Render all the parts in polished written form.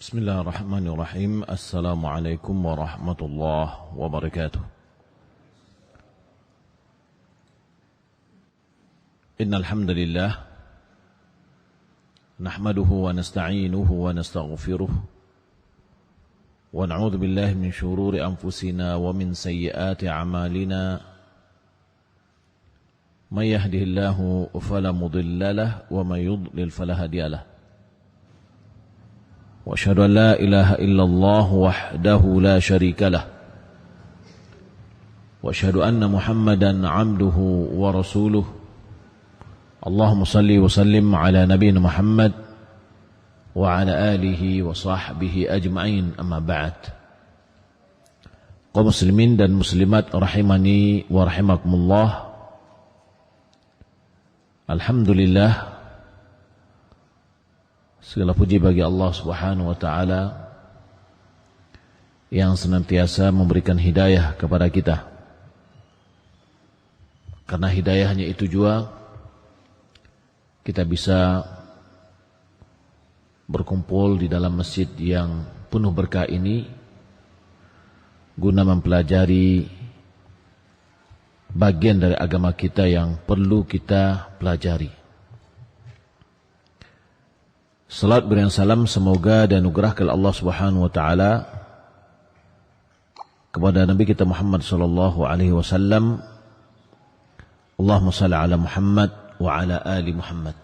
Bismillahirrahmanirrahim. Assalamualaikum warahmatullahi wabarakatuh. Innal hamdalillah nahmaduhu wa nasta'inuhu wa nastaghfiruh wa na'udzu billahi min shururi anfusina wa min sayyiati a'malina. May yahdihillahu fala mudilla lahu wa may yudlil fala hadiya lahu. وأشهد أن لا إله إلا الله وحده لا شريك له وأشهد أن محمدا عبده ورسوله اللهم صل وسلم على نبينا محمد وعلى آله وصحبه أجمعين أما بعد. Kaum muslimin dan muslimat rahimani wa rahimakumullah. Alhamdulillah, segala puji bagi Allah Subhanahu wa taala yang senantiasa memberikan hidayah kepada kita. Karena hidayahnya itu juga kita bisa berkumpul di dalam masjid yang penuh berkah ini guna mempelajari bagian dari agama kita yang perlu kita pelajari. Salat beriang salam semoga dan anugerah Allah Subhanahu wa taala kepada Nabi kita Muhammad sallallahu alaihi wasallam. Allahumma shalli ala Muhammad wa ala ali Muhammad.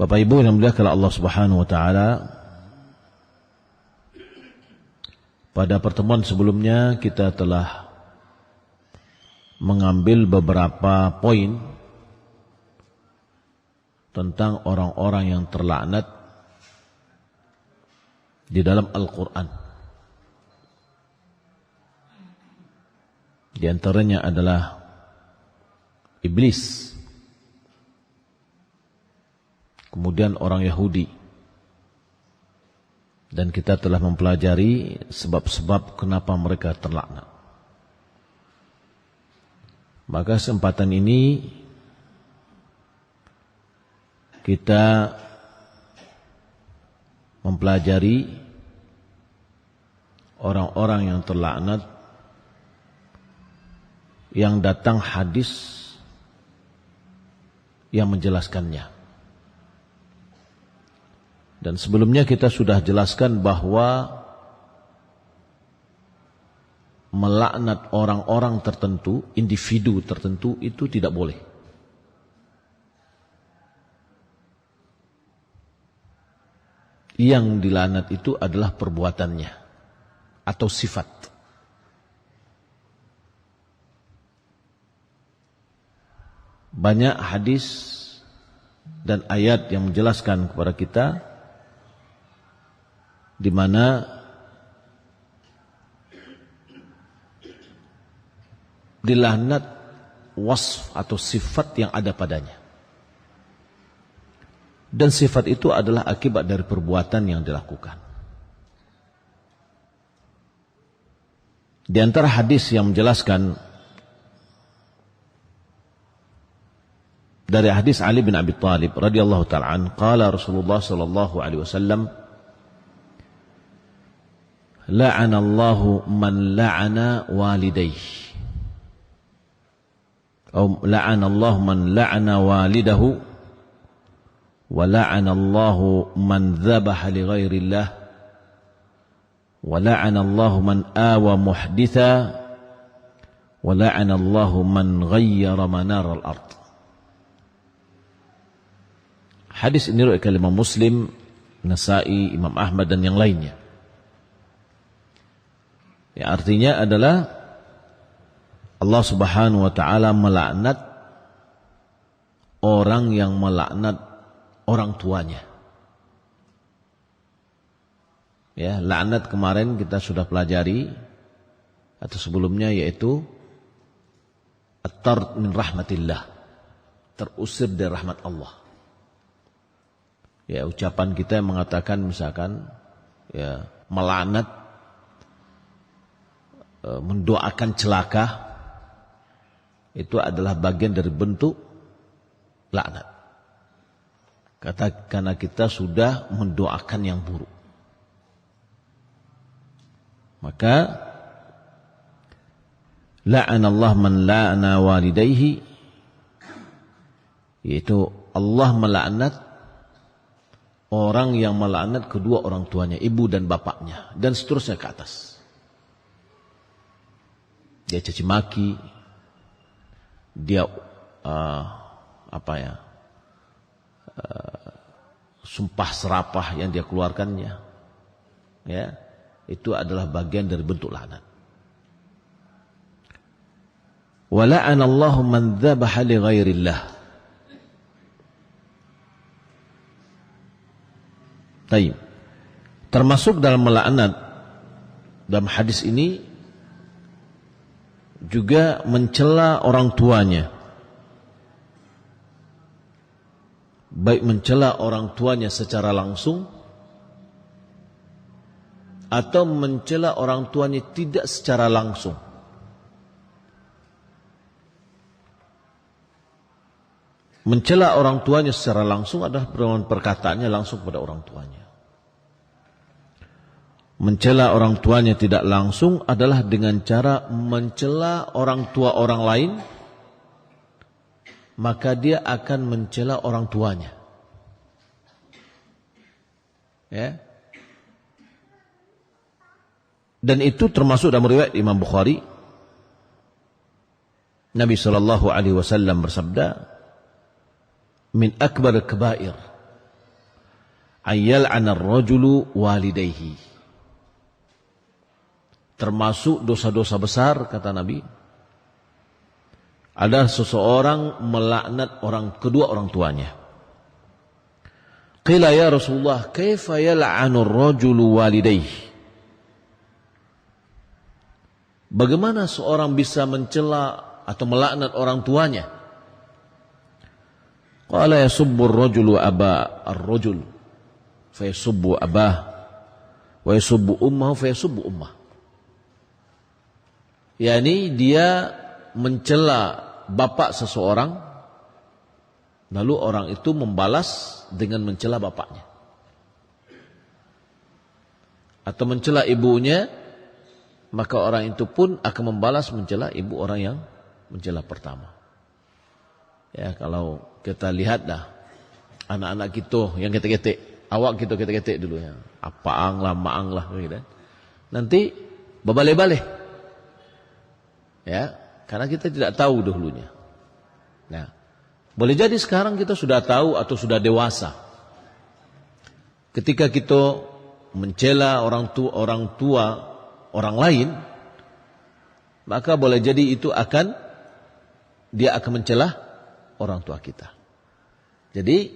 Bapak Ibu yang dimuliakan Allah Subhanahu wa taala, pada pertemuan sebelumnya kita telah mengambil beberapa poin tentang orang-orang yang terlaknat di dalam Al-Quran. Di antaranya adalah iblis, kemudian orang Yahudi, dan kita telah mempelajari sebab-sebab kenapa mereka terlaknat. Maka kesempatan ini kita mempelajari orang-orang yang terlaknat yang datang hadis yang menjelaskannya. Dan sebelumnya kita sudah jelaskan bahwa melaknat orang-orang tertentu, individu tertentu itu tidak boleh. Yang dilaknat itu adalah perbuatannya atau sifat. Banyak hadis dan ayat yang menjelaskan kepada kita di mana dilaknat wasf atau sifat yang ada padanya. Dan sifat itu adalah akibat dari perbuatan yang dilakukan. Di antara hadis yang menjelaskan dari hadis Ali bin Abi Thalib radhiyallahu ta'ala an, qala Rasulullah sallallahu alaihi wasallam, la'anallahu man la'ana walidayhi, atau la'anallahu man la'ana walidahu, وَلَعَنَ اللَّهُ مَنْ ذَبَحَ لِغَيْرِ اللَّهِ وَلَعَنَ اللَّهُ مَنْ آوَى مُحْدِثًا وَلَعَنَ اللَّهُ مَنْ غَيَّرَ مَنَارَ الْأَرْضِ. Hadis ini riwayat Imam Muslim, Nasa'i, Imam Ahmad dan yang lainnya. Ya, artinya adalah Allah Subhanahu wa taala melaknat orang yang melaknat orang tuanya. Ya, laknat kemarin kita sudah pelajari atau sebelumnya, yaitu at-tard min rahmatillah, terusir dari rahmat Allah. Ya, ucapan kita yang mengatakan misalkan ya melaknat, mendoakan celaka, itu adalah bagian dari bentuk laknat. karena kita sudah mendoakan yang buruk. Maka la'anallah man la'ana walidayhi, yaitu Allah melaknat orang yang melaknat kedua orang tuanya, ibu dan bapaknya, dan seterusnya ke atas. Dia caci maki, dia sumpah serapah yang dia keluarkannya, ya, itu adalah bagian dari bentuk laknat. Wa la'anallahu man dzabaha li ghairillah. Taib. Termasuk dalam melaknat dalam hadis ini juga mencela orang tuanya. Baik mencela orang tuanya secara langsung atau mencela orang tuanya tidak secara langsung. Mencela orang tuanya secara langsung adalah perkataannya langsung pada orang tuanya. Mencela orang tuanya tidak langsung adalah dengan cara mencela orang tua orang lain, maka dia akan mencela orang tuanya. Ya. Dan itu termasuk dalam riwayat Imam Bukhari. Nabi SAW bersabda, min akbar al-kabair ayyal'ana ar-rajulu walidayhi. Termasuk dosa-dosa besar, kata Nabi, ada seseorang melaknat kedua orang tuanya. Qila ya Rasulullah, kaifa yal'anu ar-rajulu walidayhi? Bagaimana seorang bisa mencela atau melaknat orang tuanya? Qala yasubbu ar-rajulu aba ar-rajul fa yasubbu abah wa yasubbu ummahu fa yasubbu ummah. Yani dia mencela bapak seseorang, lalu orang itu membalas dengan mencela bapaknya. Atau mencela ibunya, maka orang itu pun akan membalas mencela ibu orang yang mencela pertama. Ya, kalau kita lihat dah anak-anak kita yang ketek-ketek, awak kita ketek-ketek dulu ya, apaang lah, maang lah, gitu. Nanti berbalik-balik, ya, karena kita tidak tahu dahulunya. Nah, boleh jadi sekarang kita sudah tahu atau sudah dewasa. Ketika kita mencela orang tua orang lain, maka boleh jadi itu dia akan mencela orang tua kita. Jadi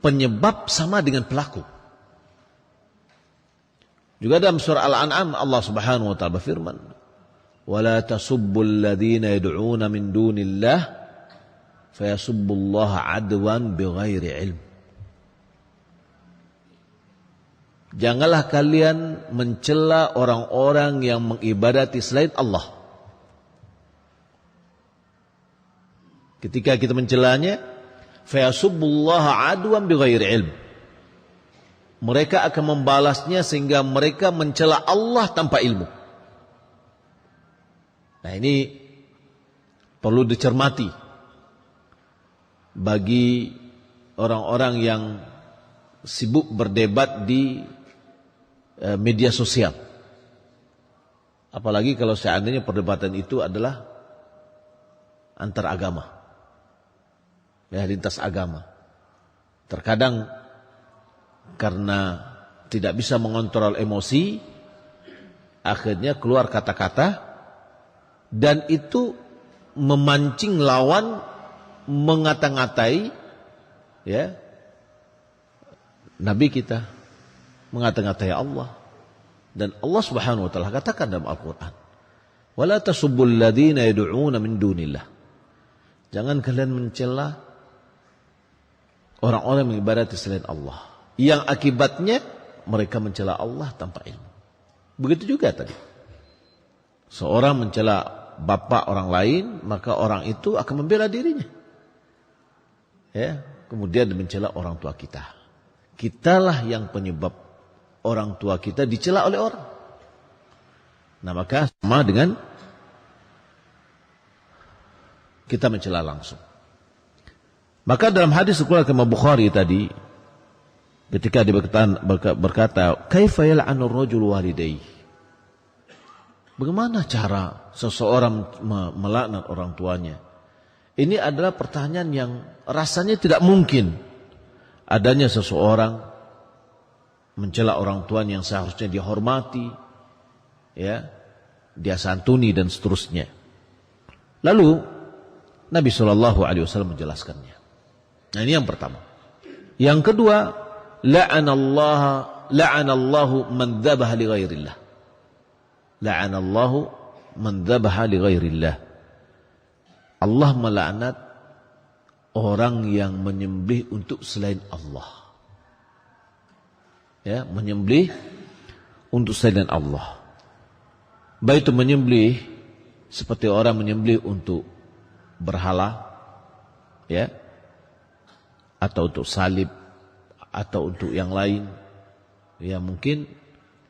penyebab sama dengan pelaku. Juga dalam surah Al-An'am Allah Subhanahu wa taala berfirman, "Wala tasubbul ladzina yad'una min dunillah fayasubbullaha 'adwan bighairi 'ilm." Janganlah kalian mencela orang-orang yang mengibadati selain Allah. Ketika kita mencelanya, fayasubbullaha 'adwan bighairi 'ilm. Mereka akan membalasnya sehingga mereka mencela Allah tanpa ilmu. Nah, ini perlu dicermati bagi orang-orang yang sibuk berdebat di media sosial. Apalagi kalau seandainya perdebatan itu adalah antar agama. Ya, lintas agama. Terkadang karena tidak bisa mengontrol emosi, akhirnya keluar kata-kata dan itu memancing lawan mengata-ngatai, ya, Nabi kita, mengata-ngatai Allah. Dan Allah Subhanahu wa taala katakan dalam Al-Qur'an, "Wala tasubbul ladzina yad'una min dunillah." Jangan kalian mencela orang-orang yang mengibadati selain Allah, yang akibatnya mereka mencela Allah tanpa ilmu. Begitu juga tadi. Seorang mencela bapak orang lain, maka orang itu akan membela dirinya. Ya, kemudian mencela orang tua kita. Kitalah yang penyebab orang tua kita dicela oleh orang. Nah, maka sama dengan kita mencela langsung. Maka dalam hadis riwayat Imam Bukhari tadi, ketika dia berkata, "Kaifa yal'anu ar-rajulu walidayhi?" Bagaimana cara seseorang melaknat orang tuanya? Ini adalah pertanyaan yang rasanya tidak mungkin adanya seseorang mencela orang tuanya yang seharusnya dihormati, ya, dia santuni dan seterusnya. Lalu Nabi SAW menjelaskannya. Nah, ini yang pertama. Yang kedua, la'anallahu man dzabaha li ghairillah. La'anallahu man dzabaha li ghairillah. Allah melaknat orang yang menyembelih untuk selain Allah. Ya, menyembelih untuk selain Allah. Baik itu menyembelih seperti orang menyembelih untuk berhala, ya, atau untuk salib, atau untuk yang lain, ya, mungkin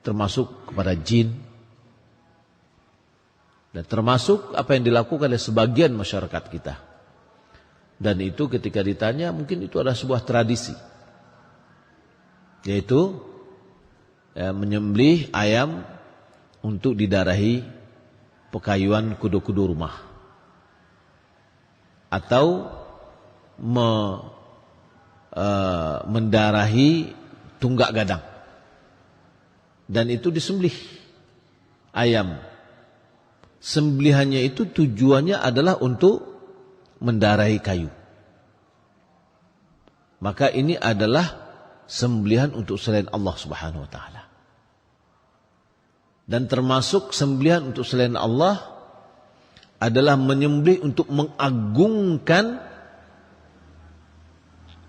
termasuk kepada jin, dan termasuk apa yang dilakukan oleh sebagian masyarakat kita. Dan itu ketika ditanya, mungkin itu adalah sebuah tradisi, yaitu menyembelih ayam untuk didarahi pekayuan kuda-kuda rumah, atau mendarahi tunggak gadang, dan itu disembelih ayam. Sembelihannya itu tujuannya adalah untuk mendarahi kayu. Maka ini adalah sembelihan untuk selain Allah Subhanahu wa taala. Dan termasuk sembelihan untuk selain Allah adalah menyembelih untuk mengagungkan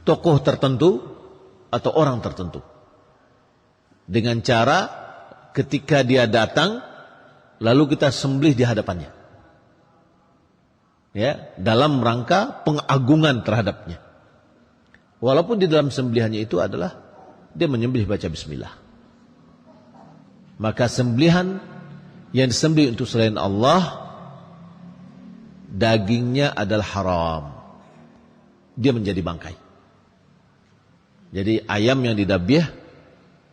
tokoh tertentu atau orang tertentu. Dengan cara ketika dia datang, lalu kita sembelih di hadapannya, ya, dalam rangka pengagungan terhadapnya. Walaupun di dalam sembelihannya itu adalah dia menyembelih baca bismillah. Maka sembelihan yang disembelih untuk selain Allah, dagingnya adalah haram, dia menjadi bangkai. Jadi ayam yang didabiah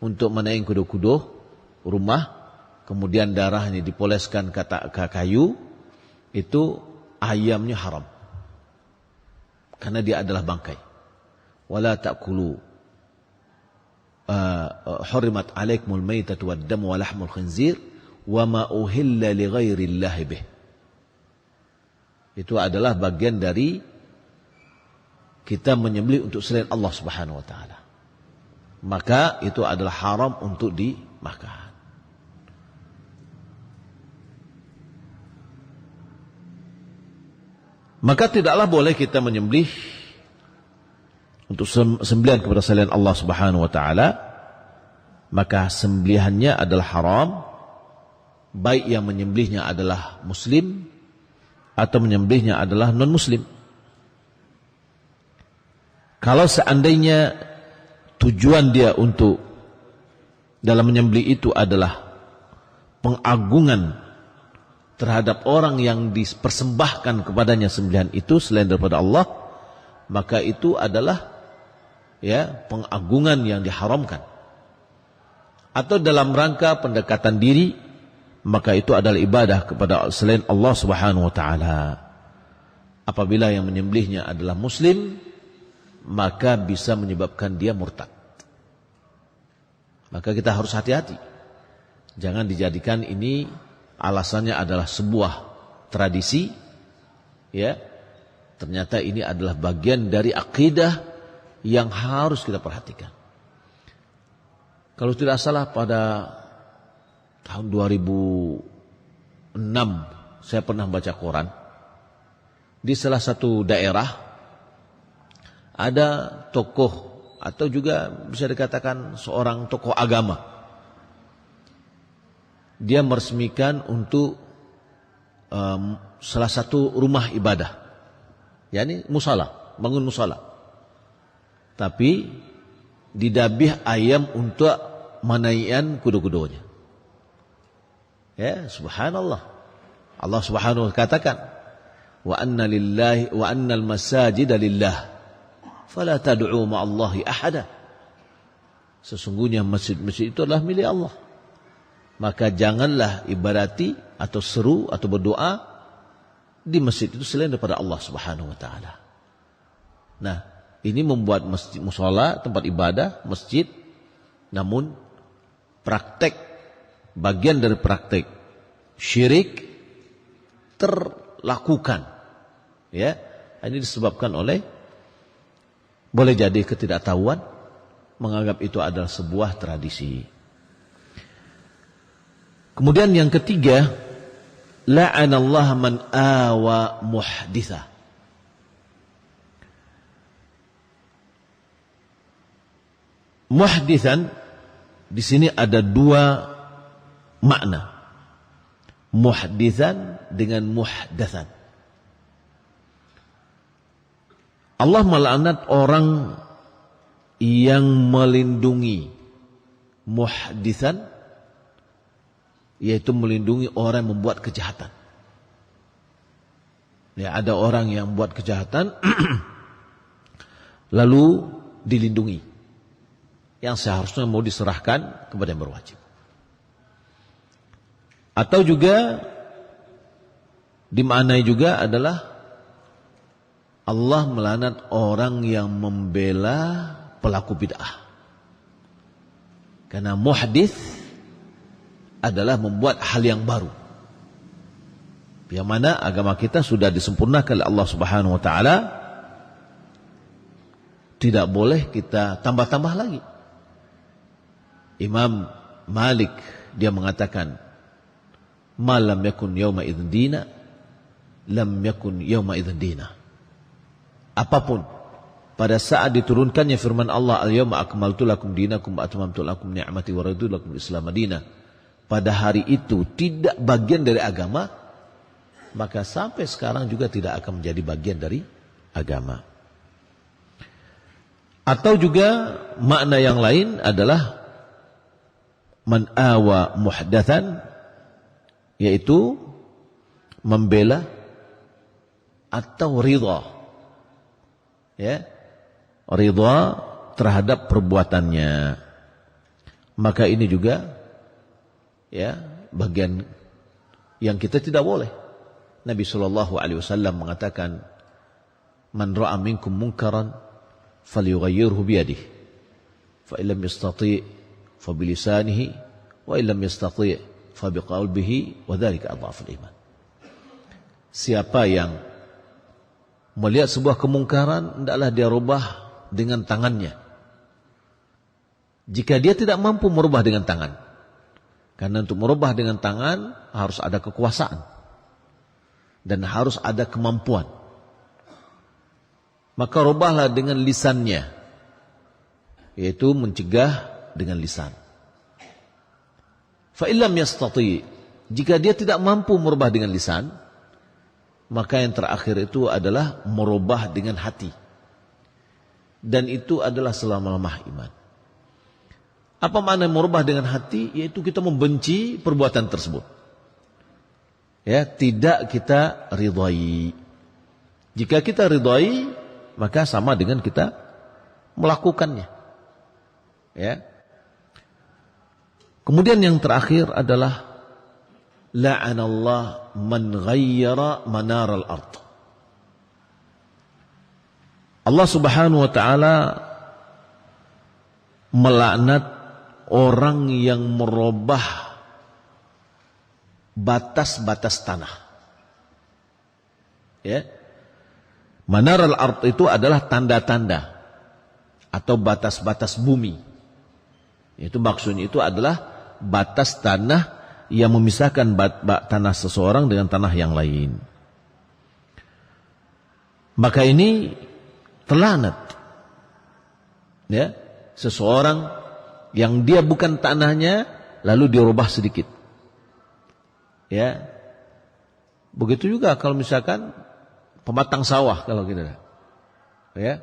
untuk menaik kuda-kuda rumah, kemudian darahnya dipoleskan ke kayu, itu ayamnya haram, karena dia adalah bangkai. Wala ta'kulu hurimat alaikumul maitatu wad-damu wa lahmul khinzir wa ma uhilla li ghairillahi bih. Itu adalah bagian dari kita menyembelih untuk selain Allah Subhanahu wa taala. Maka itu adalah haram untuk dimakan. Maka tidaklah boleh kita menyembelih untuk sembelihan kepada selain Allah Subhanahu wa taala. Maka sembelihannya adalah haram, baik yang menyembelihnya adalah muslim atau menyembelihnya adalah non muslim. Kalau seandainya tujuan dia untuk dalam menyembelih itu adalah pengagungan terhadap orang yang dipersembahkan kepadanya sembelihan itu selain daripada Allah, maka itu adalah, ya, pengagungan yang diharamkan. Atau dalam rangka pendekatan diri, maka itu adalah ibadah kepada selain Allah Subhanahu wa taala. Apabila yang menyembelihnya adalah muslim, maka bisa menyebabkan dia murtad. Maka kita harus hati-hati. Jangan dijadikan ini alasannya adalah sebuah tradisi, ya. Ternyata ini adalah bagian dari akidah yang harus kita perhatikan. Kalau tidak salah pada tahun 2006 saya pernah baca koran, di salah satu daerah ada tokoh atau juga bisa dikatakan seorang tokoh agama. Dia meresmikan untuk salah satu rumah ibadah, yakni musala, bangun musala. tapi didabih ayam untuk manaian kuda-kudanya. Ya, subhanallah. Allah Subhanahu wa katakan, wa anna lillahi wa annal masajida lillah fala tad'u ma'allahi ahada. Sesungguhnya masjid-masjid itu adalah milik Allah. Maka janganlah ibadati atau seru atau berdoa di masjid itu selain daripada Allah Subhanahu wa taala. Nah, ini membuat masjid mushola, tempat ibadah, masjid, namun praktek, bagian dari praktek syirik terlakukan. Ya, ini disebabkan oleh boleh jadi ketidaktahuan, menganggap itu adalah sebuah tradisi. Kemudian yang ketiga, la'anallah man awa muhditha. Muhdithan di sini ada dua makna. Muhdithan dengan muhdatsan. Allah melaknat orang yang melindungi muhditsan, yaitu melindungi orang yang membuat kejahatan. Ya, ada orang yang membuat kejahatan lalu dilindungi, yang seharusnya mau diserahkan kepada yang berwajib. Atau juga dimaknai juga adalah Allah melaknat orang yang membela pelaku bid'ah. Karena muhdits adalah membuat hal yang baru, yang mana agama kita sudah disempurnakan oleh Allah Subhanahu wa taala, tidak boleh kita tambah-tambah lagi. Imam Malik dia mengatakan, "Ma lam yakun yauma idzin dina, lam yakun yauma idzin dina." Apapun pada saat diturunkannya firman Allah, "Al-yauma akmaltu lakum dinakum wa atmamtu lakum ni'mati wa raditu lakum Islam madinah," pada hari itu tidak bagian dari agama, maka sampai sekarang juga tidak akan menjadi bagian dari agama. Atau juga makna yang lain adalah man awa muhdatsan, yaitu membela atau ridha, ya, ridha terhadap perbuatannya. Maka ini juga, ya, bagian yang kita tidak boleh. Nabi SAW mengatakan, "Man ra'a minkum munkaran falyughayyirhu biyadihi, fa illam yastati' fa bilisanihi, wa illam yastati' fa biqalbihi, wa dzalika adhaful iman." Siapa yang melihat sebuah kemungkaran, hendaklah dia rubah dengan tangannya. Jika dia tidak mampu merubah dengan tangan, karena untuk merubah dengan tangan harus ada kekuasaan dan harus ada kemampuan, maka rubahlah dengan lisannya, yaitu mencegah dengan lisan. Fa illam yastati', jika dia tidak mampu merubah dengan lisan, maka yang terakhir itu adalah merubah dengan hati. Dan itu adalah selama-lamanya iman. Apa makna merubah dengan hati? Yaitu kita membenci perbuatan tersebut. Ya, tidak kita ridhai. Jika kita ridhai, maka sama dengan kita melakukannya. Ya. Kemudian yang terakhir adalah la'anallah man ghayyara manaral ard. Allah Subhanahu wa taala melaknat orang yang merubah batas-batas tanah. Ya. Manaral ard itu adalah tanda-tanda atau batas-batas bumi. Itu maksudnya itu adalah batas tanah yang memisahkan tanah seseorang dengan tanah yang lain. Maka ini terlanat. Ya, seseorang yang dia bukan tanahnya lalu dirubah sedikit. Ya. Begitu juga kalau misalkan pematang sawah kalau kita. Ya.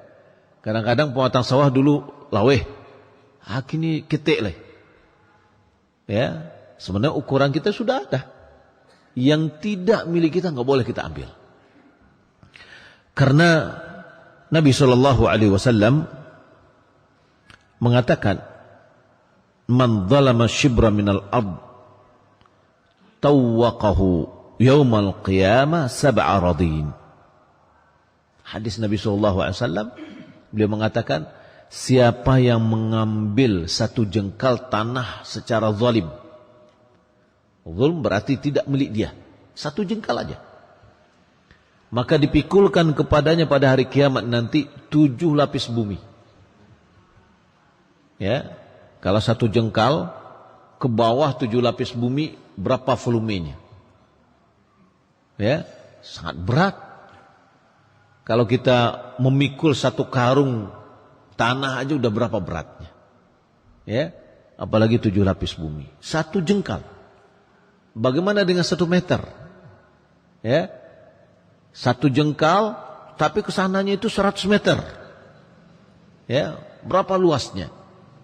Kadang-kadang pematang sawah dulu laweh, kini ketik leh. Ya, sebenarnya ukuran kita sudah ada. Yang tidak milik kita nggak boleh kita ambil. Karena Nabi SAW mengatakan, man zalama shibra minal ard tawwaqahu yaumal qiyamah sab'a radin. Hadis Nabi SAW, beliau mengatakan, siapa yang mengambil satu jengkal tanah secara zalim. Zulm berarti tidak milik dia, satu jengkal aja. Maka dipikulkan kepadanya pada hari kiamat nanti 7 lapis bumi. Ya, kalau satu jengkal ke bawah 7 lapis bumi, berapa volumenya? Ya, sangat berat. Kalau kita memikul satu karung tanah aja udah berapa beratnya. Ya, apalagi 7 lapis bumi. Satu jengkal. Bagaimana dengan 1 meter? Ya, 1 jengkal, tapi kesananya itu 100 meter. Ya, berapa luasnya?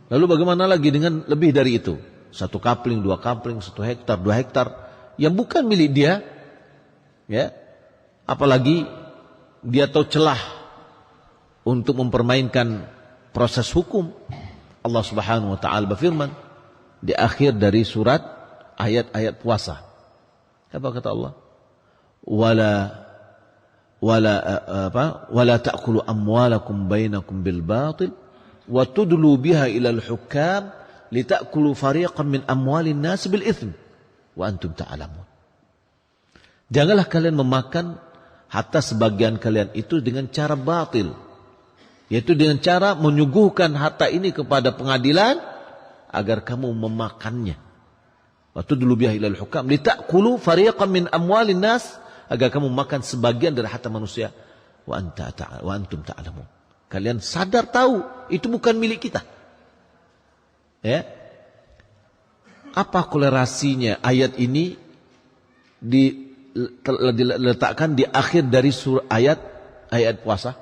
Lalu bagaimana lagi dengan lebih dari itu? 1 kapling, 2 kapling, 1 hektar, 2 hektar, yang bukan milik dia. Ya, apalagi dia tahu celah untuk mempermainkan proses hukum. Allah Subhanahu wa taala berfirman di akhir dari surat ayat-ayat puasa. Apa kata Allah? Wala ta'kulu amwalakum bainakum bil batil wa tudlu biha ila al hukam litakulu fariqan min amwalin nas bil itsm wa antum ta'lamun. Janganlah kalian memakan harta sebagian kalian itu dengan cara batil, yaitu dengan cara menyuguhkan harta ini kepada pengadilan agar kamu memakannya. Wa tudlu biha ila al hukam litakulu fariqan min amwalin nas, agar kamu makan sebagian dari harta manusia. Wa antum ta'lamun. Kalian sadar tahu itu bukan milik kita. Ya. Apa kolerasinya ayat ini diletakkan di akhir dari ayat puasa?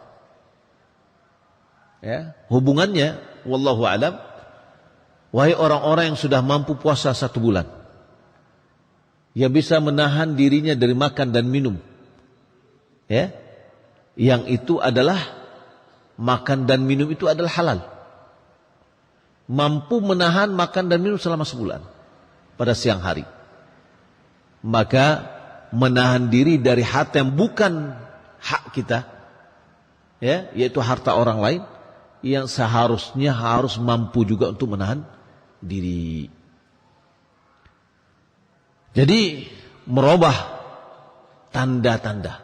Ya, hubungannya wallahu alam, wahai orang-orang yang sudah mampu puasa 1 bulan, yang bisa menahan dirinya dari makan dan minum, ya, yang itu adalah makan dan minum itu adalah halal, mampu menahan makan dan minum selama sebulan pada siang hari, maka menahan diri dari harta yang bukan hak kita, ya, yaitu harta orang lain, yang seharusnya harus mampu juga untuk menahan diri. Jadi merubah tanda-tanda,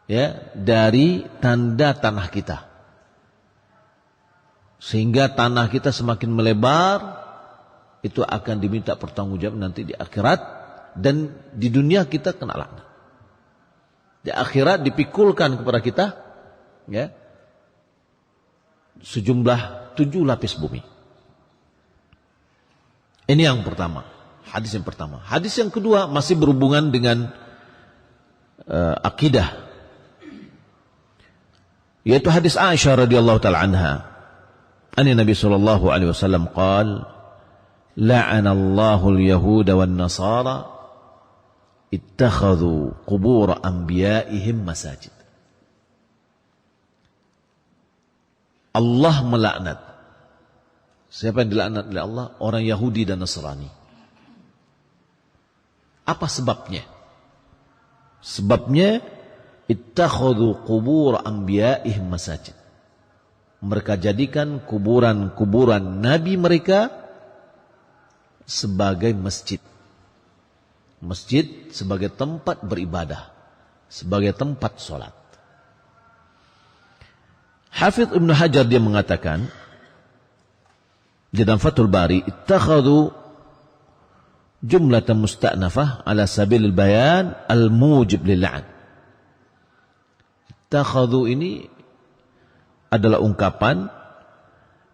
ya, dari tanda tanah kita, sehingga tanah kita semakin melebar, itu akan diminta pertanggungjawaban nanti di akhirat, dan di dunia kita kena laknat. Di akhirat dipikulkan kepada kita, ya, sejumlah 7 lapis bumi. Ini yang pertama. Hadis yang pertama. Hadis yang kedua masih berhubungan dengan akidah, yaitu hadis Aisyah radhiyallahu taala anha. Nabi sallallahu alaihi wasallam qaal, la'ana Allahu al-yahuda wan nasara ittakhadhu qubur anbiya'ihim masajid. Allah melaknat. Siapa yang dilaknat oleh Allah? Orang Yahudi dan Nasrani. Apa sebabnya? Sebabnya ittakhadhu qubur anbiya'ihim masajid. Mereka jadikan kuburan-kuburan nabi mereka sebagai masjid. Masjid sebagai tempat beribadah, sebagai tempat sholat. Hafidz Ibnu Hajar dia mengatakan di dalam Fathul Bari, ittakhadhu jumlatan musta'nafah ala sabilil bayan al-mujib lil'an. Ittakhadhu ini adalah ungkapan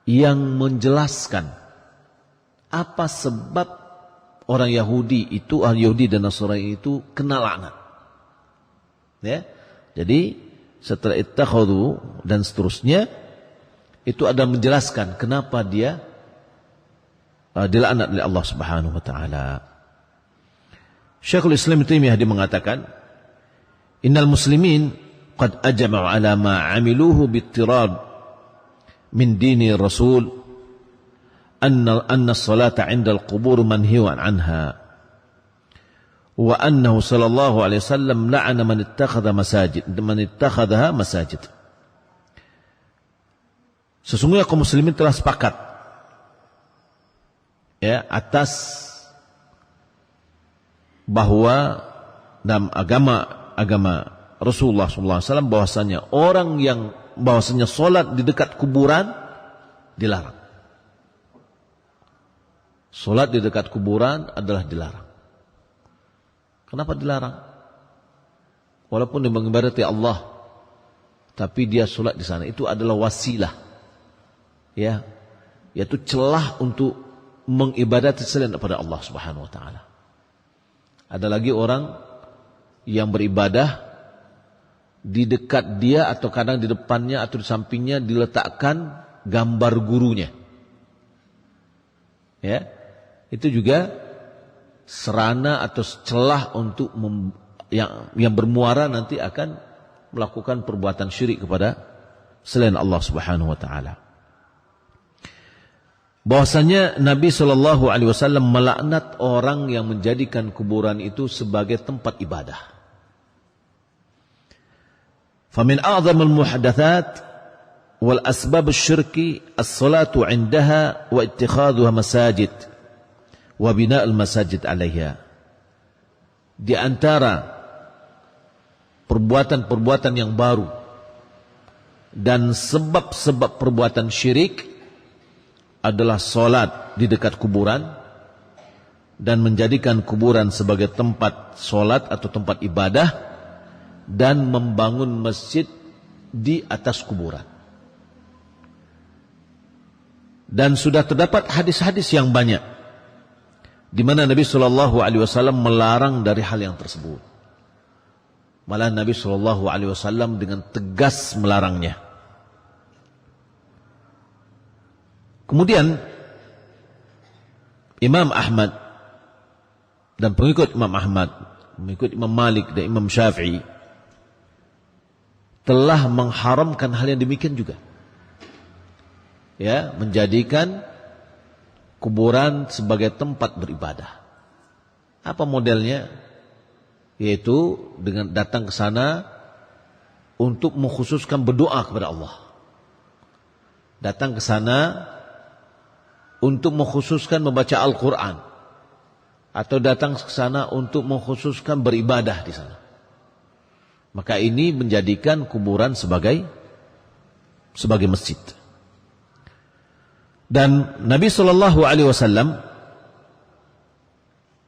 yang menjelaskan apa sebab orang Yahudi itu, ahli Yahudi dan Nasrani itu kena laknat. Ya. Jadi setelah ittakhadhu dan seterusnya, itu ada menjelaskan kenapa dia dilaknat oleh Allah Subhanahu wa taala. Syekhul Islam Taimiyah dia mengatakan, innal muslimin qad ajma'u ala ma 'amiluhu bittirad min dini rasul anna as-salata 'inda al-qubur manhiyun 'anha wa annahu sallallahu alaihi wasallam la'ana man ittakhadhaha masajid. Sesungguhnya kaum muslimin telah sepakat ya atas bahwa dalam agama Rasulullah SAW bahwasanya solat di dekat kuburan dilarang. Solat di dekat kuburan adalah dilarang. Kenapa dilarang? Walaupun dia mengibadati Allah, tapi dia solat di sana, itu adalah wasilah, ya, yaitu celah untuk mengibadati selain daripada Allah Subhanahu Wa Taala. Ada lagi orang yang beribadah di dekat dia atau kadang di depannya atau di sampingnya diletakkan gambar gurunya, ya, itu juga serana atau celah untuk yang bermuara nanti akan melakukan perbuatan syirik kepada selain Allah Subhanahu wa taala. Bahwasanya Nabi SAW melaknat orang yang menjadikan kuburan itu sebagai tempat ibadah. Famin a'zamul muhdathat wal asbab asy-syirki as-salatu 'indaha wa ittikhadhuha masajid wa bina'ul masajid 'alayha. Di antara perbuatan-perbuatan yang baru dan sebab-sebab perbuatan syirik adalah solat di dekat kuburan dan menjadikan kuburan sebagai tempat solat atau tempat ibadah dan membangun masjid di atas kuburan. Dan sudah terdapat hadis-hadis yang banyak di mana Nabi SAW melarang dari hal yang tersebut. Malah Nabi SAW dengan tegas melarangnya. Kemudian Imam Ahmad dan pengikut Imam Ahmad, pengikut Imam Malik dan Imam Syafi'i telah mengharamkan hal yang demikian juga. Ya, menjadikan kuburan sebagai tempat beribadah. Apa modelnya? Yaitu dengan datang ke sana untuk mengkhususkan berdoa kepada Allah. Datang ke sana untuk mengkhususkan membaca Al-Quran. Atau datang ke sana untuk mengkhususkan beribadah di sana. Maka ini menjadikan kuburan sebagai masjid. Dan Nabi SAW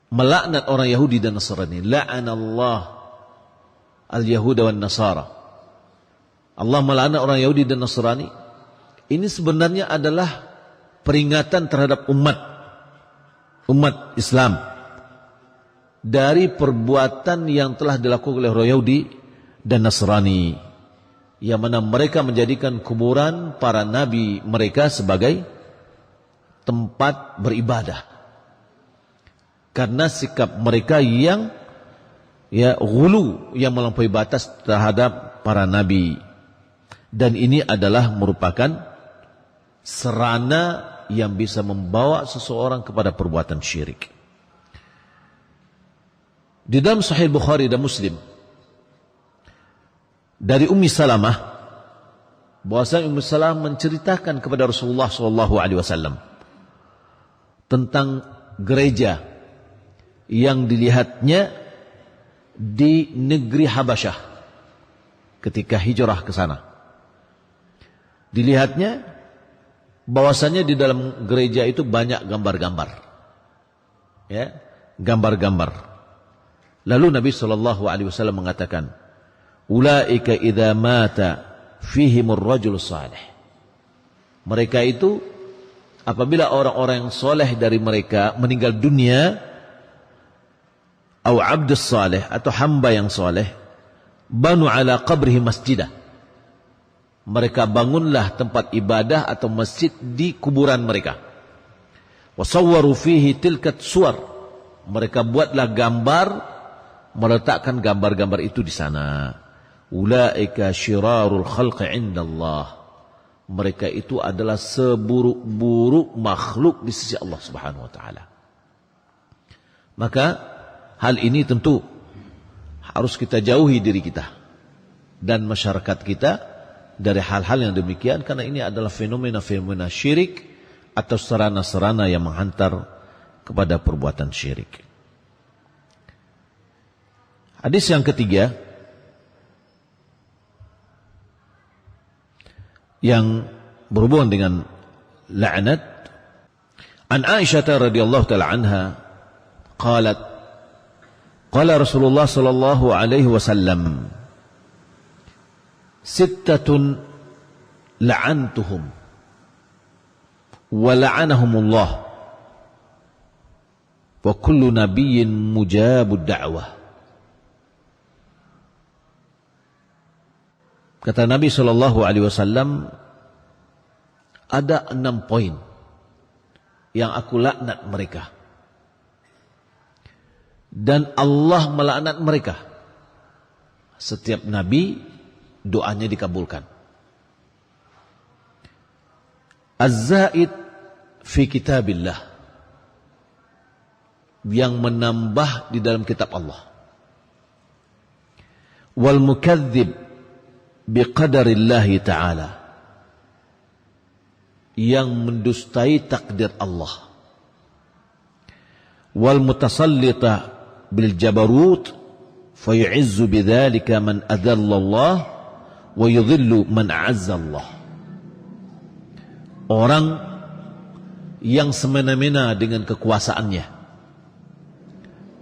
melaknat orang Yahudi dan Nasrani. La'anallah al-Yahuda wan Nasara. Allah melaknat orang Yahudi dan Nasrani. Ini sebenarnya adalah peringatan terhadap umat Islam dari perbuatan yang telah dilakukan oleh orang Yahudi dan Nasrani, yang mana mereka menjadikan kuburan para nabi mereka sebagai tempat beribadah karena sikap mereka yang ghulu, yang melampaui batas terhadap para nabi. Dan ini adalah merupakan serana yang bisa membawa seseorang kepada perbuatan syirik. Di dalam Sahih Bukhari dan Muslim dari Ummi Salamah, bahwasanya Ummi Salamah menceritakan kepada Rasulullah SAW tentang gereja yang dilihatnya di negeri Habasyah ketika hijrah ke sana. Dilihatnya bahwasanya di dalam gereja itu banyak gambar-gambar, ya, gambar-gambar. Lalu Nabi SAW mengatakan, "Ulaika idza mata fihimur rajul salih." Mereka itu apabila orang-orang yang soleh dari mereka meninggal dunia, atau abdus salih, atau hamba yang soleh, banu ala qabrihi masjidah, Mereka bangunlah tempat ibadah atau masjid di kuburan mereka. Wasawwaru fihi tilkat suwar. Mereka buatlah gambar, meletakkan gambar-gambar itu di sana. Ulaika syirarul khalqi indallah. Mereka itu adalah seburuk-buruk makhluk di sisi Allah Subhanahu wa taala. Maka hal ini tentu harus kita jauhi diri kita dan masyarakat kita dari hal-hal yang demikian, karena ini adalah fenomena-fenomena syirik atau sarana-sarana yang menghantar kepada perbuatan syirik. Hadis yang ketiga yang berhubungan dengan la'nat, an Aisyah radhiyallahu taala anha qalat qala Rasulullah sallallahu alaihi wasallam sittatun la'antuhum wa la'anahumullah wa kullu nabiyyin mujabud da'wah. Kata Nabi SAW, ada 6 poin yang aku laknat mereka. Dan Allah melaknat mereka. Setiap Nabi doanya dikabulkan. Az-zaid fi kitabillah, yang menambah di dalam kitab Allah. Wal mukadzib biqadarillahi ta'ala, yang mendustai takdir Allah. Wal mutasallita bil jabarut fayu'izzu bidzalika man adalla Allah wa yudhillu man a'azza Allah. Orang yang semena-mena dengan kekuasaannya,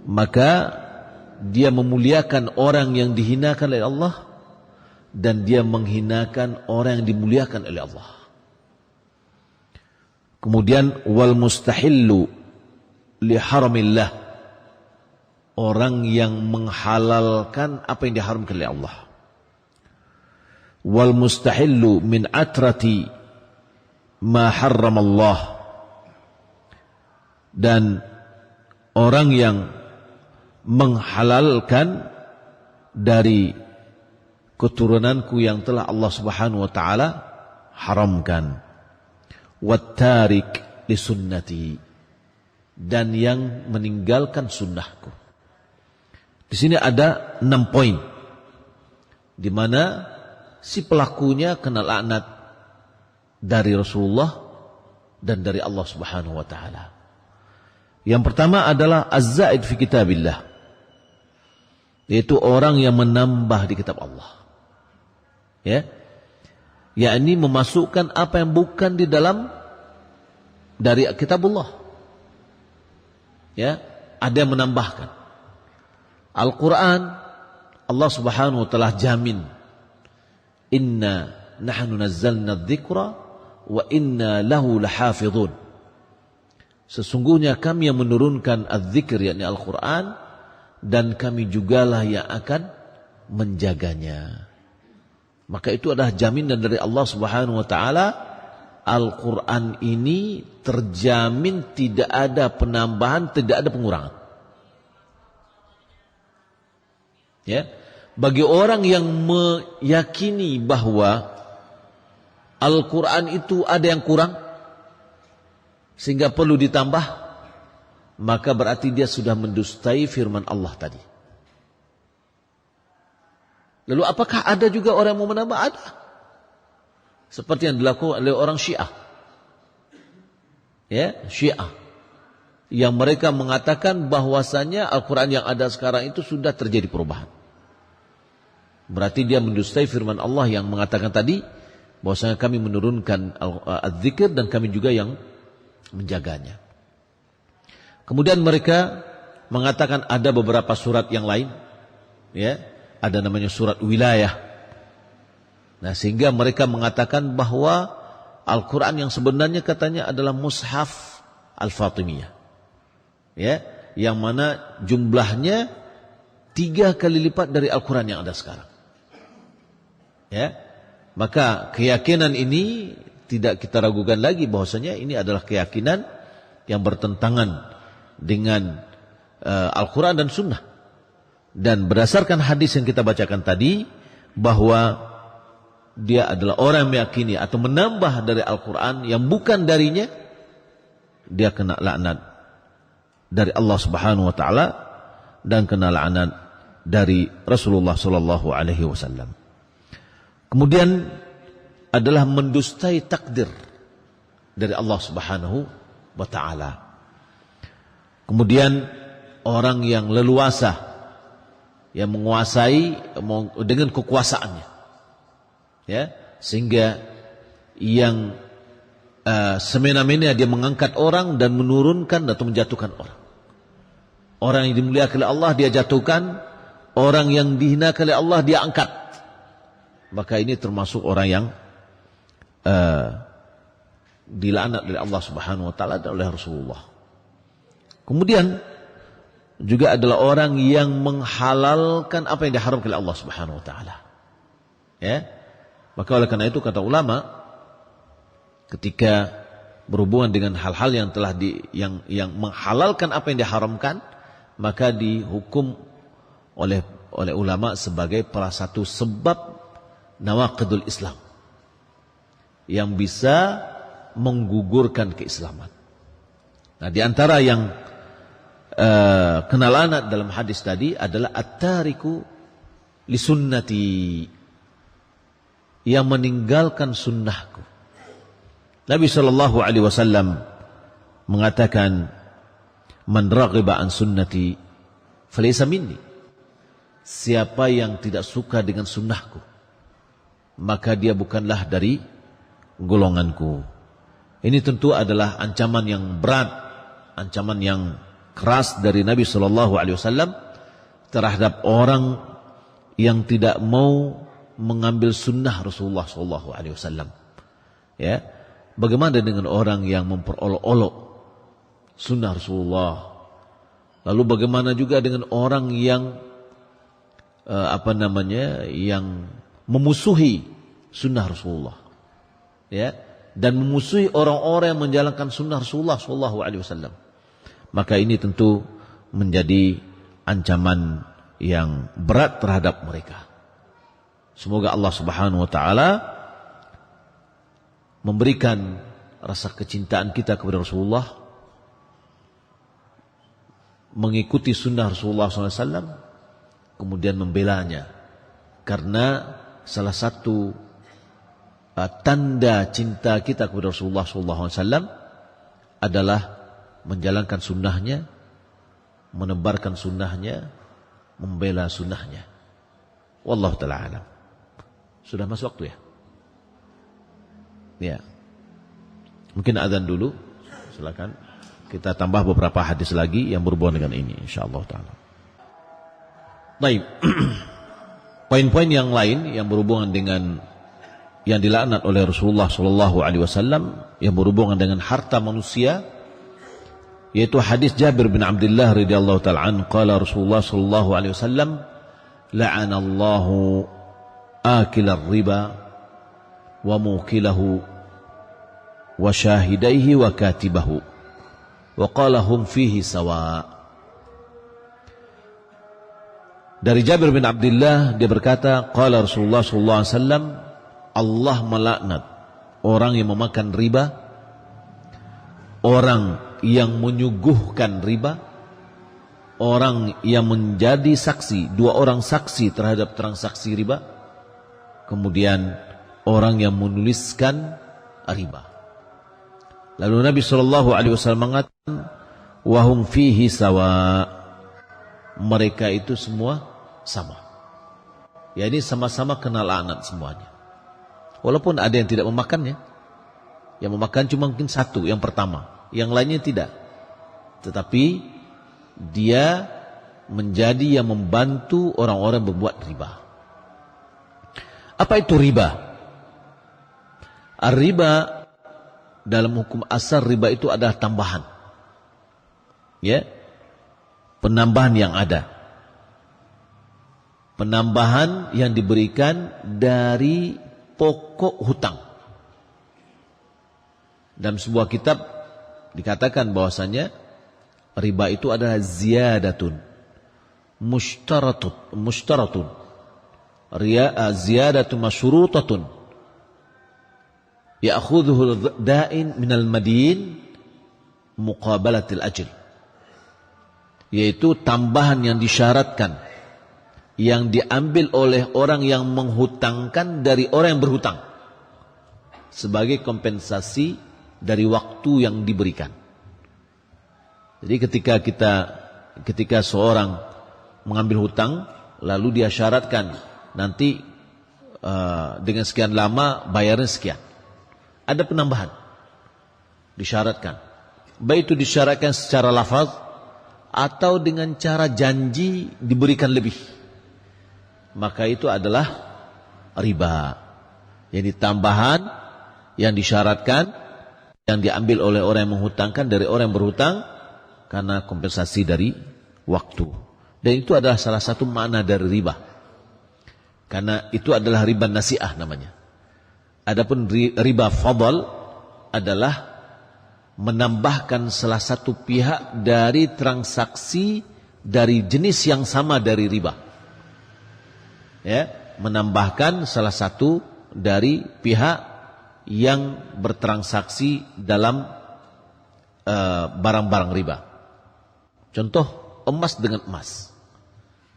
maka dia memuliakan orang yang dihinakan oleh Allah, dan dia menghinakan orang yang dimuliakan oleh Allah. Kemudian wal mustahillu li haramillah, orang yang menghalalkan apa yang diharamkan oleh Allah. Wal mustahillu min atrati ma harram Allah, dan orang yang menghalalkan dari keturunanku yang telah Allah Subhanahu wa taala haramkan. Wattarik li sunnati, dan yang meninggalkan sunnahku. Di sini ada 6 poin di mana si pelakunya kena laknat dari Rasulullah dan dari Allah Subhanahu wa taala. Yang pertama adalah az-zaid fi kitabillah, yaitu orang yang menambah di kitab Allah. Ya, yakni memasukkan apa yang bukan di dalam dari kitabullah. Ya, ada yang menambahkan. Al-Quran, Allah Subhanahu wa taala jamin, inna nahnu nazzalna dzikra wa inna lahu lahafizun. Sesungguhnya kami yang menurunkan az-zikr, yakni Al-Quran, dan kami jugalah yang akan menjaganya. Maka itu adalah jaminan dari Allah Subhanahu wa taala. Al-Quran ini terjamin tidak ada penambahan, tidak ada pengurangan. Ya, bagi orang yang meyakini bahwa Al-Quran itu ada yang kurang sehingga perlu ditambah, maka berarti dia sudah mendustai firman Allah tadi. Lalu apakah ada juga orang yang mau menambah? Ada. Seperti yang dilakukan oleh orang Syiah. Ya, Syiah. Yang mereka mengatakan bahwasanya Al-Quran yang ada sekarang itu sudah terjadi perubahan. Berarti dia mendustai firman Allah yang mengatakan tadi bahwasanya kami menurunkan az-zikr dan kami juga yang menjaganya. Kemudian mereka mengatakan ada beberapa surat yang lain, ya, ada namanya surat wilayah. Nah, sehingga mereka mengatakan bahwa Al-Quran yang sebenarnya katanya adalah Mushaf Al-Fatimiyah, ya, yang mana jumlahnya 3 kali lipat dari Al-Quran yang ada sekarang. Ya, Maka keyakinan ini tidak kita ragukan lagi bahwasanya ini adalah keyakinan yang bertentangan dengan Al-Quran dan Sunnah. Dan berdasarkan hadis yang kita bacakan tadi, bahwa dia adalah orang yang meyakini atau menambah dari Al-Quran yang bukan darinya, dia kena laknat dari Allah Subhanahu wa taala dan kena laknat dari Rasulullah sallallahu alaihi wasallam. Kemudian adalah mendustai takdir dari Allah Subhanahu wa taala. Kemudian orang yang leluasa yang menguasai dengan kekuasaannya, ya, sehingga yang semena-mena dia mengangkat orang dan menurunkan atau menjatuhkan orang. Orang yang dimuliakan oleh Allah dia jatuhkan, orang yang dihinakan oleh Allah dia angkat. Maka ini termasuk orang yang dilaknat oleh Allah Subhanahu wa taala dan oleh Rasulullah. Kemudian juga adalah orang yang menghalalkan apa yang diharamkan oleh Allah Subhanahu wa taala. Ya. Maka oleh karena itu kata ulama, ketika berhubungan dengan hal-hal yang telah yang menghalalkan apa yang diharamkan, maka dihukum oleh ulama sebagai salah satu sebab nawaqidul Islam yang bisa menggugurkan keislaman. Nah, di antara yang kena laknat dalam hadis tadi adalah at-tariku li sunnati, yang meninggalkan sunnahku. Nabi sallallahu alaihi wasallam mengatakan, man raghiba an sunnati falaysa minni, siapa yang tidak suka dengan sunnahku maka dia bukanlah dari golonganku. Ini tentu adalah ancaman yang berat, ancaman yang keras dari Nabi SAW terhadap orang yang tidak mau mengambil sunnah Rasulullah SAW. Ya, bagaimana dengan orang yang memperolok-olok sunnah Rasulullah? Lalu bagaimana juga dengan orang yang yang memusuhi sunnah Rasulullah? Ya, dan memusuhi orang-orang yang menjalankan sunnah Rasulullah SAW. Maka ini tentu menjadi ancaman yang berat terhadap mereka. Semoga Allah Subhanahu wa taala memberikan rasa kecintaan kita kepada Rasulullah, mengikuti sunnah Rasulullah SAW, kemudian membelanya. Karena salah satu tanda cinta kita kepada Rasulullah SAW adalah menjalankan sunnahnya, menebarkan sunnahnya, membela sunnahnya. Wallahu ta'ala alam. Sudah masuk waktu ya? Ya. Mungkin azan dulu. Silakan. Kita tambah beberapa hadis lagi yang berhubungan dengan ini, insyaallah ta'ala. Baik. Poin-poin yang lain yang berhubungan dengan yang dilaknat oleh Rasulullah SAW yang berhubungan dengan harta manusia, yaitu hadis Jabir bin Abdullah radhiyallahu ta'ala anhu, qala Rasulullah sallallahu alaihi wasallam, la'anallahu akilar riba wa mukilahu wa syahidaihi wa katibahu wa qala hum fihi sawa. Dari Jabir bin Abdullah dia berkata, qala Rasulullah sallallahu alaihi wasallam, Allah melaknat orang yang memakan riba, orang yang menyuguhkan riba, orang yang menjadi saksi, dua orang saksi terhadap transaksi riba, kemudian orang yang menuliskan riba. Lalu Nabi SAW mengatakan, wahum fihi sawa, mereka itu semua sama. Ya, ini sama-sama kena laknat semuanya. Walaupun ada yang tidak memakannya, yang memakan cuma mungkin satu, yang pertama, yang lainnya tidak. Tetapi dia menjadi yang membantu orang-orang berbuat riba. Apa itu riba? Riba dalam hukum asal, riba itu adalah tambahan. Ya. Penambahan yang ada. Penambahan yang diberikan dari pokok hutang. Dalam sebuah kitab dikatakan bahwasanya riba itu adalah ziyadatun mushtaratun ziyadatun masyrutatun ya'khudhuhu da'in minal madin muqabalatil ajl, yaitu tambahan yang disyaratkan yang diambil oleh orang yang menghutangkan dari orang yang berhutang sebagai kompensasi dari waktu yang diberikan. Jadi ketika seorang mengambil hutang lalu dia syaratkan nanti dengan sekian lama bayarnya sekian, ada penambahan disyaratkan, baik itu disyaratkan secara lafaz atau dengan cara janji diberikan lebih, maka itu adalah riba. Jadi tambahan yang disyaratkan yang diambil oleh orang yang menghutangkan dari orang yang berhutang karena kompensasi dari waktu. Dan itu adalah salah satu makna dari riba, karena itu adalah riba nasi'ah namanya. Adapun riba fadl adalah menambahkan salah satu pihak dari transaksi dari jenis yang sama dari riba. Ya, menambahkan salah satu dari pihak yang bertransaksi dalam barang-barang riba. Contoh, emas dengan emas.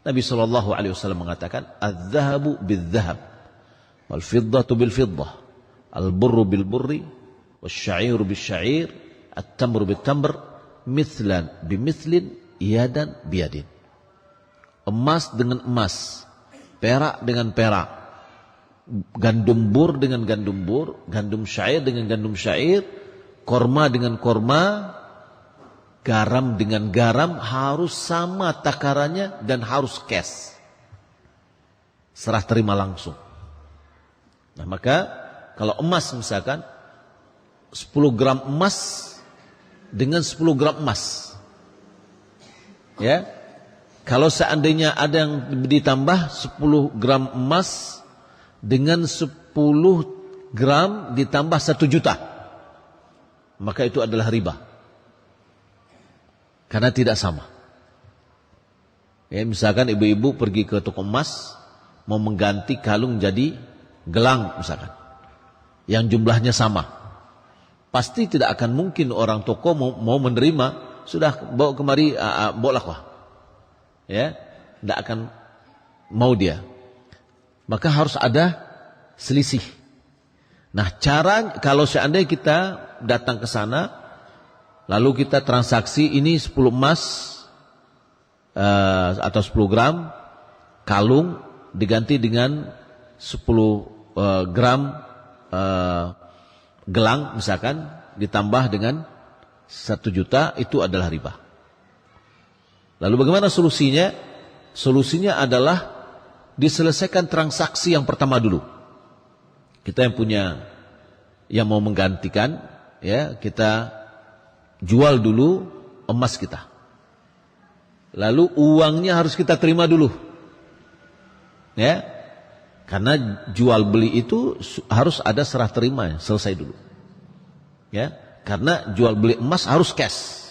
Nabi SAW mengatakan, "Az-zahabu bil-zahab, wal-fiddatu bil-fiddah, al-burru bil-burri, wal-sya'iru bil-sya'ir, at-tamru bil-tamr, mithlan bimithlin, yadan biyadin." Emas dengan emas, perak dengan perak, gandum bur dengan gandum bur, gandum syair dengan gandum syair, korma dengan korma, garam dengan garam, harus sama takarannya dan harus cash, serah terima langsung. Nah, maka kalau emas misalkan 10 gram emas dengan 10 gram emas, ya, kalau seandainya ada yang ditambah 10 gram emas dengan 10 gram ditambah 1 juta, maka itu adalah riba, karena tidak sama. Ya, misalkan ibu-ibu pergi ke toko emas mau mengganti kalung jadi gelang misalkan, yang jumlahnya sama, pasti tidak akan mungkin orang toko mau menerima, sudah bawa kemari, bawa lah, ya, tidak akan mau dia. Maka harus ada selisih. Nah, cara kalau seandainya kita datang ke sana, lalu kita transaksi ini 10 emas atau 10 gram kalung diganti dengan 10 gram gelang misalkan, ditambah dengan 1 juta, itu adalah riba. Lalu bagaimana solusinya? Solusinya adalah diselesaikan transaksi yang pertama dulu. Kita yang mau menggantikan, ya, kita jual dulu emas kita. Lalu uangnya harus kita terima dulu. Ya. Karena jual beli itu harus ada serah terima, selesai dulu. Ya, karena jual beli emas harus cash.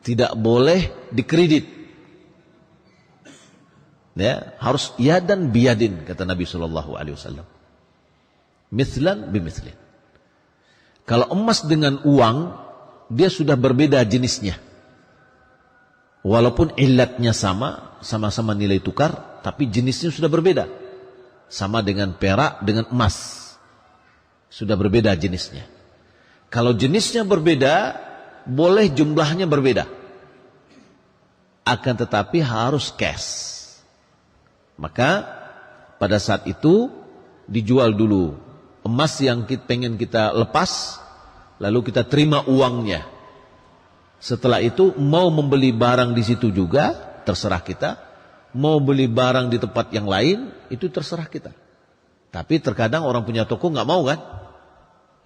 Tidak boleh dikredit. Ya, harus yadan biyadin, kata Nabi SAW. Mithlan bimithlin. Kalau emas dengan uang, dia sudah berbeda jenisnya. Walaupun ilatnya sama-sama nilai tukar, tapi jenisnya sudah berbeda. Sama dengan perak dengan emas, sudah berbeda jenisnya. Kalau jenisnya berbeda, boleh jumlahnya berbeda, akan tetapi harus cash. Maka pada saat itu dijual dulu emas yang pengen kita lepas, lalu kita terima uangnya. Setelah itu mau membeli barang di situ juga terserah kita, mau beli barang di tempat yang lain itu terserah kita. Tapi terkadang orang punya toko nggak mau kan?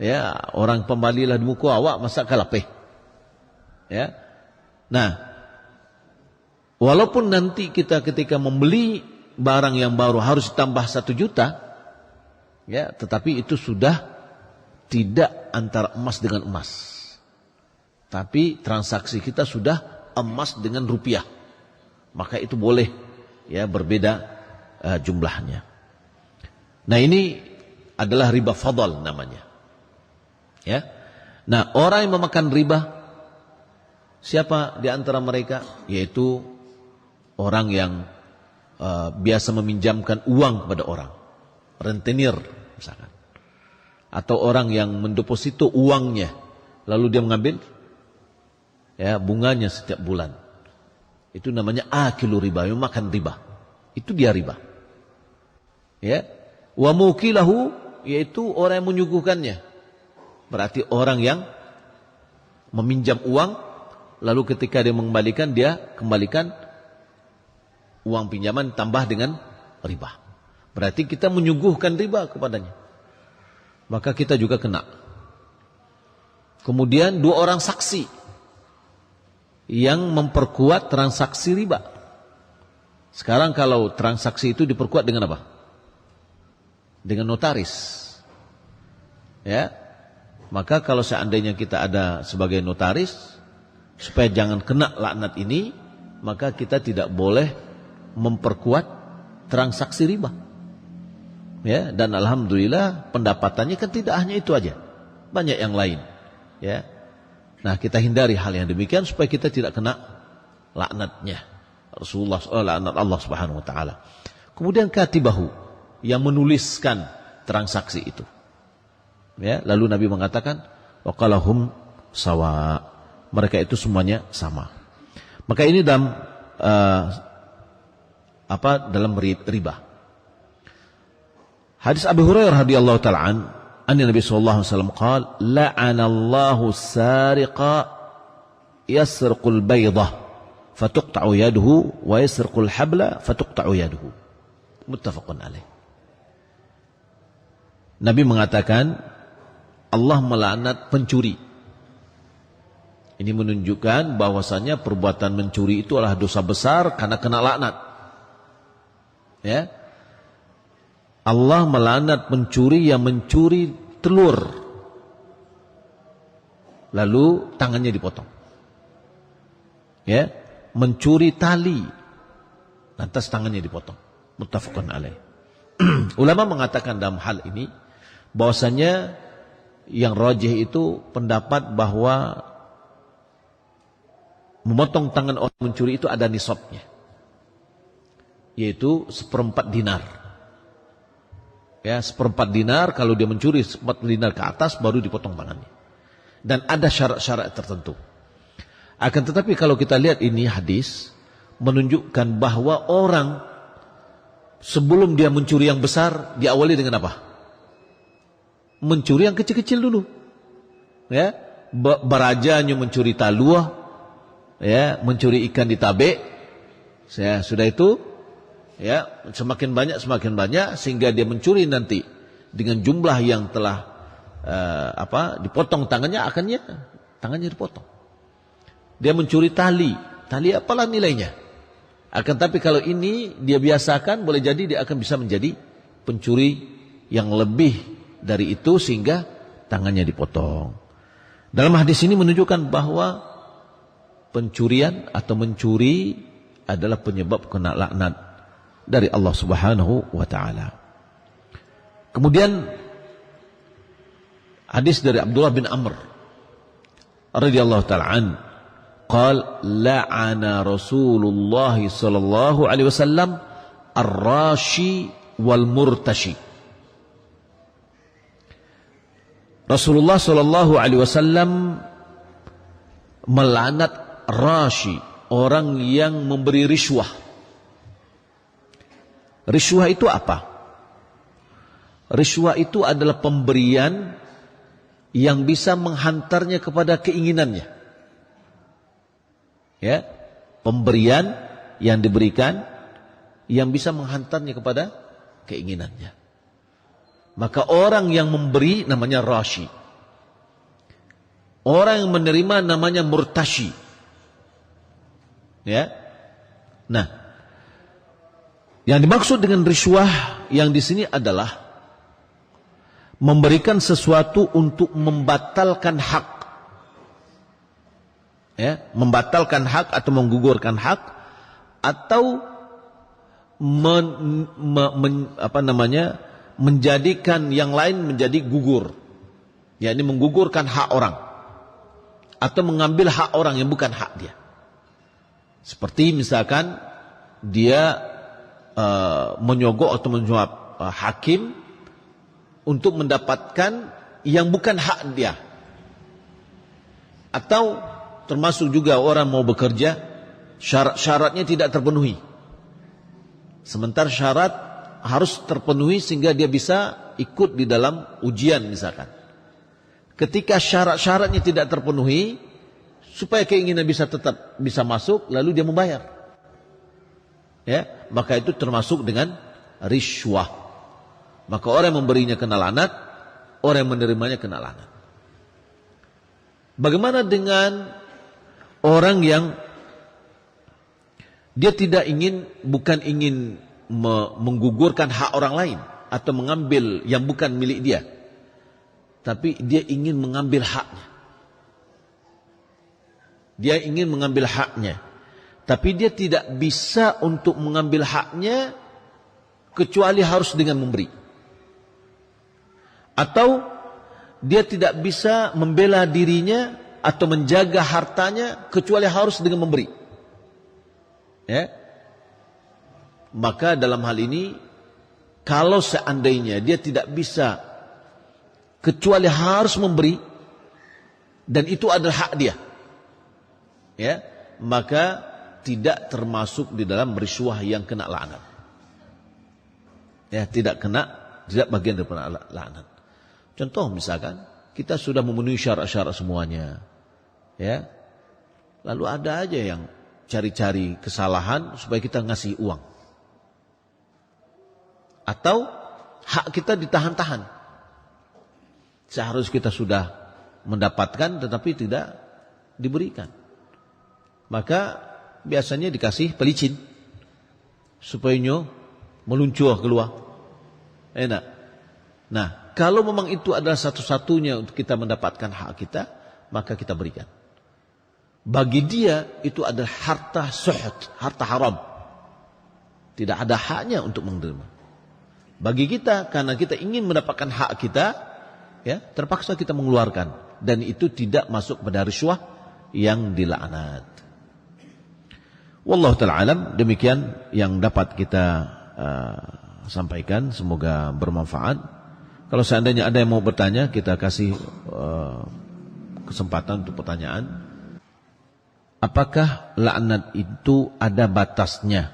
Ya, orang pembalilah di muka awak masa kalapeh. Ya. Nah, walaupun nanti kita ketika membeli barang yang baru harus ditambah 1 juta, Ya, tetapi itu sudah tidak antara emas dengan emas. Tapi transaksi kita sudah emas dengan rupiah. Maka itu boleh ya berbeda jumlahnya. Nah, ini adalah riba fadl namanya. Ya. Nah, orang yang memakan riba siapa di antara mereka? Yaitu orang yang biasa meminjamkan uang kepada orang, rentenir misalkan, atau orang yang mendeposito uangnya lalu dia mengambil ya bunganya setiap bulan. Itu namanya akilu riba, yang makan riba. Itu dia riba. Ya. Wa mukilahu, yaitu orang yang menyuguhkannya. Berarti orang yang meminjam uang lalu ketika dia mengembalikan, dia kembalikan uang pinjaman tambah dengan riba. Berarti kita menyuguhkan riba kepadanya. Maka kita juga kena. Kemudian 2 orang saksi yang memperkuat transaksi riba. Sekarang kalau transaksi itu diperkuat dengan apa? Dengan notaris. Ya. Maka kalau seandainya kita ada sebagai notaris, supaya jangan kena laknat ini, maka kita tidak boleh memperkuat transaksi riba. Ya, dan alhamdulillah pendapatannya kan tidak hanya itu aja. Banyak yang lain. Ya. Nah, kita hindari hal yang demikian supaya kita tidak kena laknatnya laknat Allah Subhanahu wa taala. Kemudian katibahu, yang menuliskan transaksi itu. Ya, lalu Nabi mengatakan waqalahum sawa. Mereka itu semuanya sama. Maka ini dalam dalam riba. Hadis Abu Hurairah radhiyallahu taala anna Nabi sallallahu alaihi wasallam qala la'anallahu sariqa yasriqul baydah fatuqta'u yaduhu wa yasriqul habla fatuqta'u yaduhu. Muttafaqun alaih. Nabi mengatakan Allah melaknat pencuri. Ini menunjukkan bahwasanya perbuatan mencuri itu adalah dosa besar karena kena laknat. Ya. Allah melaknat pencuri yang mencuri telur. Lalu tangannya dipotong. Ya, mencuri tali. Lantas tangannya dipotong. Muttafaqun alaih. Ulama mengatakan dalam hal ini bahwasanya yang rajih itu pendapat bahwa memotong tangan orang mencuri itu ada nisabnya, yaitu 1/4 dinar. Ya, 1/4 dinar kalau dia mencuri 1/4 dinar ke atas baru dipotong tangannya. Dan ada syarat-syarat tertentu. Akan tetapi kalau kita lihat ini hadis menunjukkan bahwa orang sebelum dia mencuri yang besar diawali dengan apa? Mencuri yang kecil-kecil dulu. Ya, barajanya mencuri taluah, ya, mencuri ikan di tabe. Ya, sudah itu ya, semakin banyak sehingga dia mencuri nanti dengan jumlah yang telah dipotong tangannya, tangannya dipotong. Dia mencuri tali apalah nilainya. Akan tapi kalau ini dia biasakan, boleh jadi dia akan bisa menjadi pencuri yang lebih dari itu sehingga tangannya dipotong. Dalam hadis ini menunjukkan bahwa pencurian atau mencuri adalah penyebab kena laknat dari Allah Subhanahu wa taala. Kemudian hadis dari Abdullah bin Amr radhiyallahu taala an qala la'ana Rasulullah sallallahu alaihi wasallam ar-rashi wal murtashi. Rasulullah sallallahu alaihi wasallam melaknat rashi, orang yang memberi riswah. Riswah itu apa? Riswah itu adalah pemberian yang bisa menghantarnya kepada keinginannya. Ya, pemberian yang diberikan yang bisa menghantarnya kepada keinginannya. Maka orang yang memberi namanya rashi. Orang yang menerima namanya murtashi. Ya. Nah, yang dimaksud dengan riswah yang di sini adalah memberikan sesuatu untuk membatalkan hak, ya, membatalkan hak atau menggugurkan hak, atau menjadikan yang lain menjadi gugur, yakni menggugurkan hak orang atau mengambil hak orang yang bukan hak dia. Seperti misalkan dia menyogok atau menyuap hakim untuk mendapatkan yang bukan hak dia. Atau termasuk juga orang mau bekerja, syarat-syaratnya tidak terpenuhi. Sementara syarat harus terpenuhi sehingga dia bisa ikut di dalam ujian misalkan. Ketika syarat-syaratnya tidak terpenuhi, supaya keinginan bisa tetap bisa masuk, lalu dia membayar. Ya, maka itu termasuk dengan riswah. Maka orang yang memberinya kena laknat, orang yang menerimanya kena laknat. Bagaimana dengan orang yang dia tidak ingin, bukan ingin menggugurkan hak orang lain atau mengambil yang bukan milik dia, tapi dia ingin mengambil haknya. Dia ingin mengambil haknya, tapi dia tidak bisa untuk mengambil haknya kecuali harus dengan memberi. Atau dia tidak bisa membela dirinya atau menjaga hartanya kecuali harus dengan memberi. Ya. Maka dalam hal ini, kalau seandainya dia tidak bisa kecuali harus memberi, dan itu adalah hak dia, ya, maka tidak termasuk di dalam riswah yang kena laknat. Ya, tidak bagian daripada laknat. Contoh misalkan kita sudah memenuhi syarat-syarat semuanya, ya, lalu ada aja yang cari-cari kesalahan supaya kita ngasih uang, atau hak kita ditahan-tahan. Seharusnya kita sudah mendapatkan tetapi tidak diberikan. Maka biasanya dikasih pelicin supaya meluncur keluar. Enak. Nah, kalau memang itu adalah satu-satunya untuk kita mendapatkan hak kita, maka kita berikan. Bagi dia itu adalah harta suhud, harta haram. Tidak ada haknya untuk menerima. Bagi kita, karena kita ingin mendapatkan hak kita, ya, terpaksa kita mengeluarkan, dan itu tidak masuk pada riswah yang dilaknat. Wallahu ta'ala alam. Demikian yang dapat kita sampaikan, semoga bermanfaat. Kalau seandainya ada yang mau bertanya, kita kasih kesempatan untuk pertanyaan. Apakah laknat itu ada batasnya,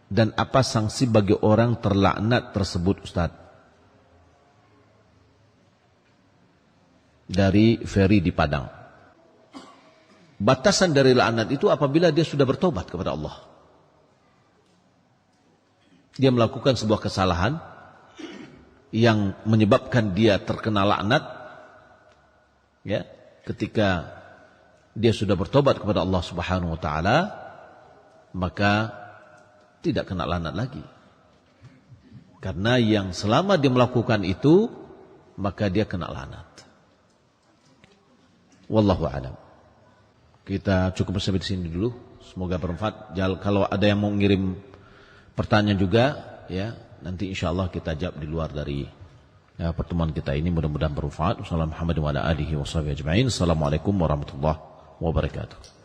dan apa sanksi bagi orang terlaknat tersebut, Ustaz? Dari Ferry di Padang. Batasan dari laknat itu apabila dia sudah bertobat kepada Allah. Dia melakukan sebuah kesalahan yang menyebabkan dia terkena laknat, ya, ketika dia sudah bertobat kepada Allah Subhanahu wa taala, maka tidak kena laknat lagi. Karena yang selama dia melakukan itu, maka dia kena laknat. Wallahu a'lam. Kita cukup sampai di sini dulu. Semoga bermanfaat. Kalau ada yang mau ngirim pertanyaan juga, ya, nanti insyaallah kita jawab di luar dari pertemuan kita ini. Mudah-mudahan bermanfaat. Wassalamualaikum warahmatullahi wabarakatuh.